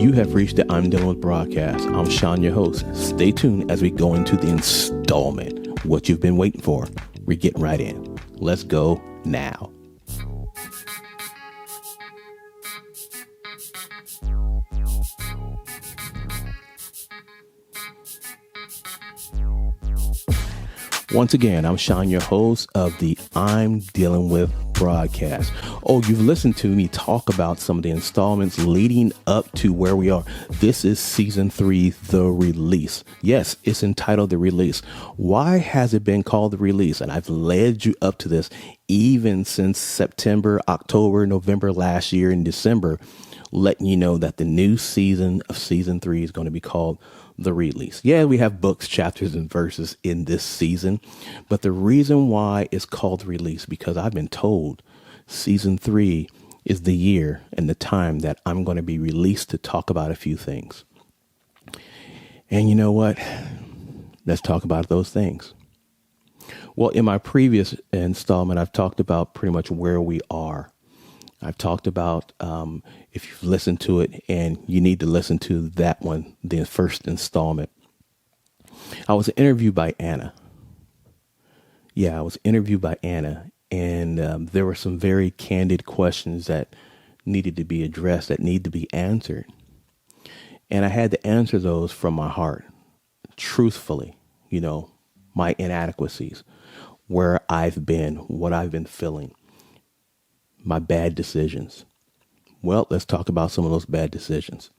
You have reached the I'm Dealing With broadcast. I'm Shon, your host. Stay tuned as we go into the installment. What you've been waiting for. We're getting right in. Let's go now. Once again, I'm Shon, your host of the I'm Dealing With broadcast. Oh, you've listened to me talk about some of the installments leading up to where we are. This is season 3, The Release. Yes, it's entitled The Release. Why has it been called The Release? And I've led you up to this even since September, October, November last year, and December, letting you know that the new season of season 3 is going to be called The Release. Yeah, we have books, chapters, and verses in this season, but the reason why it's called The Release, because I've been told season 3 is the year and the time that I'm going to be released to talk about a few things. And you know what? Let's talk about those things. Well, in my previous installment, I've talked about pretty much where we are. I've talked about, if you've listened to it, and you need to listen to that one, the first installment. I was interviewed by Anna. Yeah, I was interviewed by Anna, and there were some very candid questions that needed to be addressed, that need to be answered. And I had to answer those from my heart, truthfully, my inadequacies, where I've been, what I've been feeling, my bad decisions. Well, let's talk about some of those bad decisions.